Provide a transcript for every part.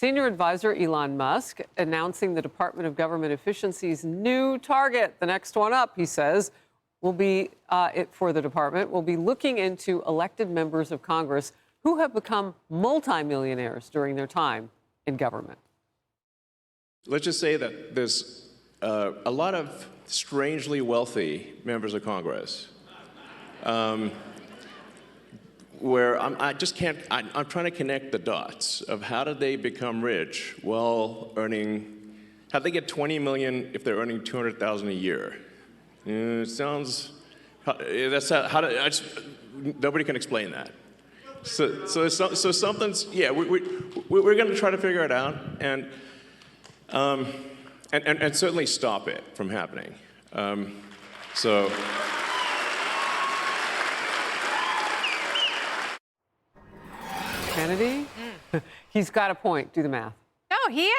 Senior advisor Elon Musk announcing the Department of Government Efficiency's new target. The next one up, he says, will be for the department, will be looking into elected members of Congress who have become multimillionaires during their time in government. Let's just say that there's a lot of strangely wealthy members of Congress where I'm trying to connect the dots of how did they become rich while earning, how'd they get 20 million if they're earning 200,000 a year? It sounds, nobody can explain that. So something's, yeah, we're going to try to figure it out and certainly stop it from happening. Kennedy, he's got a point. Do the math. No, he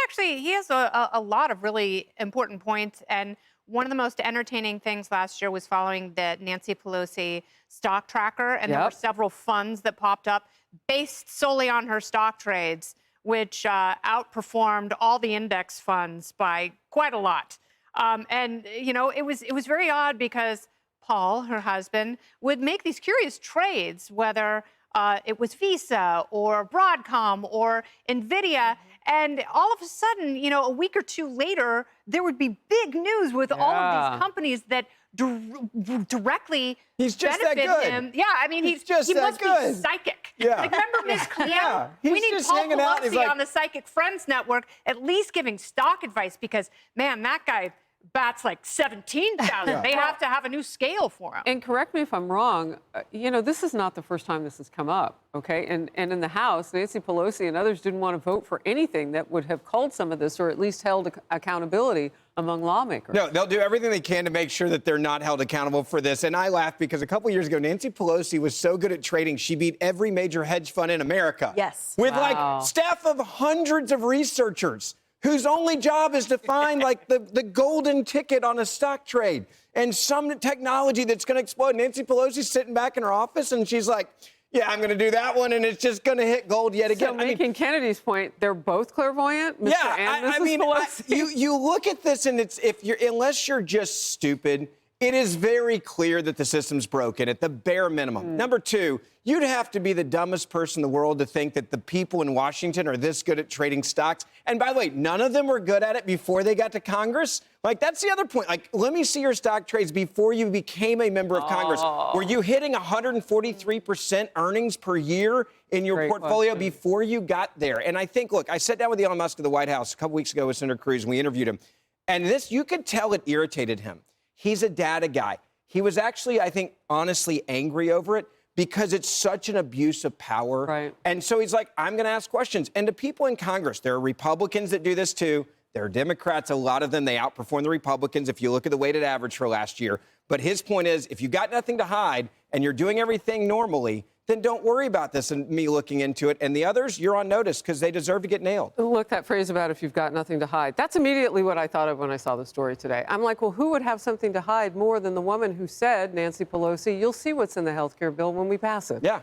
has a lot of really important points. And one of the most entertaining things last year was following the Nancy Pelosi stock tracker. And there were several funds that popped up based solely on her stock trades, which outperformed all the index funds by quite a lot. And, you know, it was very odd because Paul, her husband, would make these curious trades, whether it was Visa or Broadcom or NVIDIA. And all of a sudden, you know, a week or two later, there would be big news with all of these companies that directly benefit him. Yeah, I mean, he must be psychic. Yeah. Like, remember Ms. Cleo? Yeah. We need just Paul hanging out. Pelosi Like, on the Psychic Friends Network, at least giving stock advice, because, man, that guy bats like 17,000. They have to have a new scale for him. And correct me if I'm wrong, you know, this is not the first time this has come up, okay? And in the House, Nancy Pelosi and others didn't want to vote for anything that would have culled some of this or at least held accountability among lawmakers. No, they'll do everything they can to make sure that they're not held accountable for this. And I laugh because a couple years ago, Nancy Pelosi was so good at trading, she beat every major hedge fund in America. Yes. With like staff of hundreds of researchers whose only job is to find like the golden ticket on a stock trade and some technology that's going to explode. Nancy Pelosi's sitting back in her office and she's like, yeah, I'm going to do that one, and it's just going to hit gold yet again. So making Kennedy's point, they're both clairvoyant, Mr. and Mrs. Pelosi. You look at this, and it's unless you're just stupid, it is very clear that the system's broken at the bare minimum. Number two, you'd have to be the dumbest person in the world to think that the people in Washington are this good at trading stocks. And by the way, none of them were good at it before they got to Congress. Like, that's the other point. Like, let me see your stock trades before you became a member of Congress. Were you hitting 143% earnings per year in your portfolio before you got there? And I think, look, I sat down with Elon Musk at the White House a couple weeks ago with Senator Cruz, and we interviewed him. And this, you could tell it irritated him. He's a data guy. He was actually, I think, honestly angry over it because it's such an abuse of power. Right. And so he's like, I'm going to ask questions. And to people in Congress, there are Republicans that do this too. There are Democrats, a lot of them, they outperform the Republicans if you look at the weighted average for last year. But his point is, if you got nothing to hide and you're doing everything normally, then don't worry about this and me looking into it. And the others, you're on notice because they deserve to get nailed. Look, that phrase about if you've got nothing to hide, that's immediately what I thought of when I saw the story today. I'm like, well, who would have something to hide more than the woman who said, Nancy Pelosi, you'll see what's in the health care bill when we pass it. Yeah.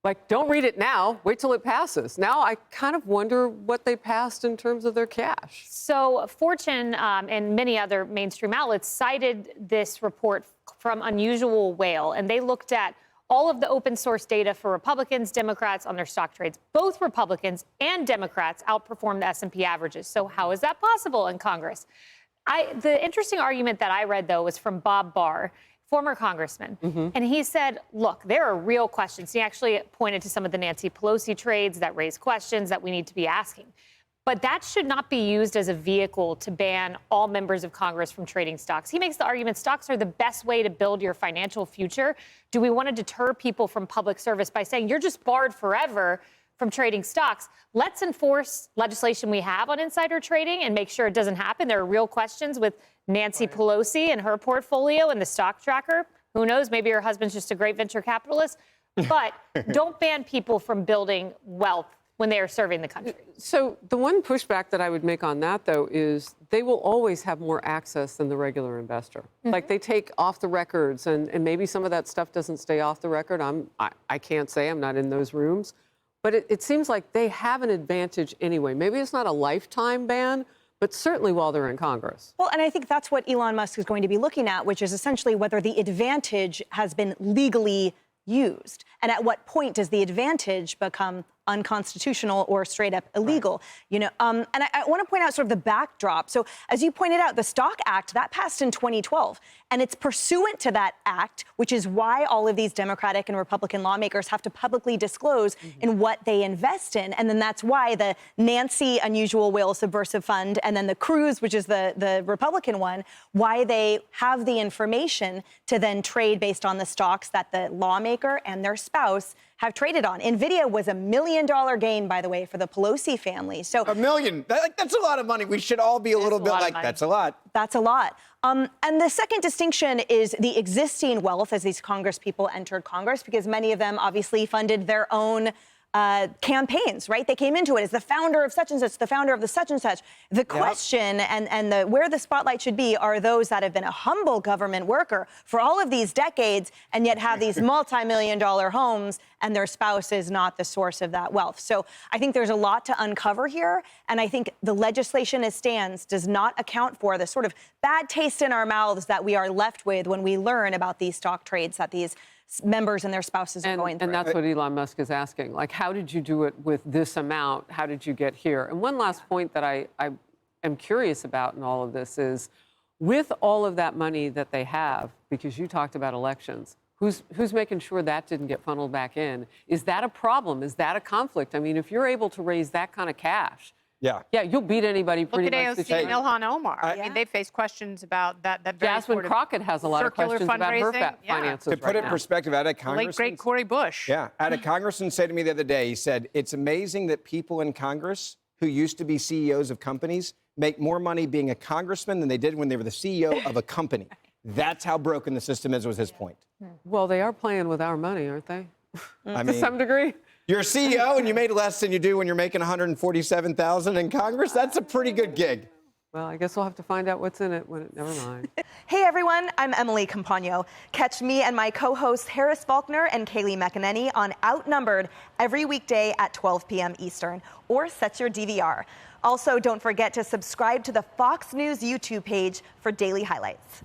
Like, don't read it now. Wait till it passes. Now I kind of wonder what they passed in terms of their cash. So Fortune and many other mainstream outlets cited this report from Unusual Whale, and they looked at all of the open source data for Republicans, Democrats on their stock trades. Both Republicans and Democrats outperformed the S&P averages. So how is that possible in Congress? The interesting argument that I read, though, was from Bob Barr, former congressman. And he said, look, there are real questions. He actually pointed to some of the Nancy Pelosi trades that raise questions that we need to be asking. But that should not be used as a vehicle to ban all members of Congress from trading stocks. He makes the argument stocks are the best way to build your financial future. Do we want to deter people from public service by saying you're just barred forever from trading stocks? Let's enforce legislation we have on insider trading and make sure it doesn't happen. There are real questions with Nancy Pelosi and her portfolio and the stock tracker. Who knows? Maybe her husband's just a great venture capitalist. But don't ban people from building wealth when they are serving the country. So the one pushback that I would make on that, though, is they will always have more access than the regular investor. Like, they take off the records, and maybe some of that stuff doesn't stay off the record. I can't say. I'm not in those rooms. But it seems like they have an advantage anyway. Maybe it's not a lifetime ban, but certainly while they're in Congress. Well, and I think that's what Elon Musk is going to be looking at, which is essentially whether the advantage has been legally used. And at what point does the advantage become unconstitutional or straight up illegal? You know, and I want to point out sort of the backdrop. So as you pointed out, the Stock Act, that passed in 2012. And it's pursuant to that act, which is why all of these Democratic and Republican lawmakers have to publicly disclose in what they invest in. And then that's why the Nancy Unusual Whale Subversive Fund and then the Cruz, which is the Republican one, why they have the information to then trade based on the stocks that the lawmaker and their spouse have traded on. NVIDIA was $1 million gain, by the way, for the Pelosi family. So $1 million, that's a lot of money. We should all be a little bit like, that's a lot. That's a lot. And the second distinction is the existing wealth as these Congress people entered Congress, because many of them obviously funded their own campaigns, right? They came into it as the founder of such and such, the founder of the such and such. The question and where the spotlight should be are those that have been a humble government worker for all of these decades and yet have these multi-million-dollar homes and their spouse is not the source of that wealth. So I think there's a lot to uncover here. And I think the legislation as stands does not account for the sort of bad taste in our mouths that we are left with when we learn about these stock trades that these members and their spouses are going through. And that's what Elon Musk is asking. Like, how did you do it with this amount? How did you get here? And one last point that I am curious about in all of this is, with all of that money that they have, because you talked about elections, who's making sure that didn't get funneled back in? Is that a problem? Is that a conflict? I mean, if you're able to raise that kind of cash, yeah, you'll beat anybody pretty much. Look at AOC and Ilhan Omar. I mean, they face questions about that very Jasmine sort of Crockett has a lot of questions about her finances. To put it in perspective, I had a congressman. Late great Cori Bush. Yeah, I had a congressman say to me the other day, he said, it's amazing that people in Congress who used to be CEOs of companies make more money being a congressman than they did when they were the CEO of a company. That's how broken the system is, was his point. Well, they are playing with our money, aren't they? I To mean, some degree. You're a CEO and you made less than you do when you're making $147,000 in Congress. That's a pretty good gig. Well, I guess we'll have to find out what's in it when it. Never mind. Hey everyone, I'm Emily Campagno. Catch me and my co-hosts Harris Faulkner and Kaylee McEnany on Outnumbered every weekday at 12 p.m. Eastern, or set your DVR. Also, don't forget to subscribe to the Fox News YouTube page for daily highlights.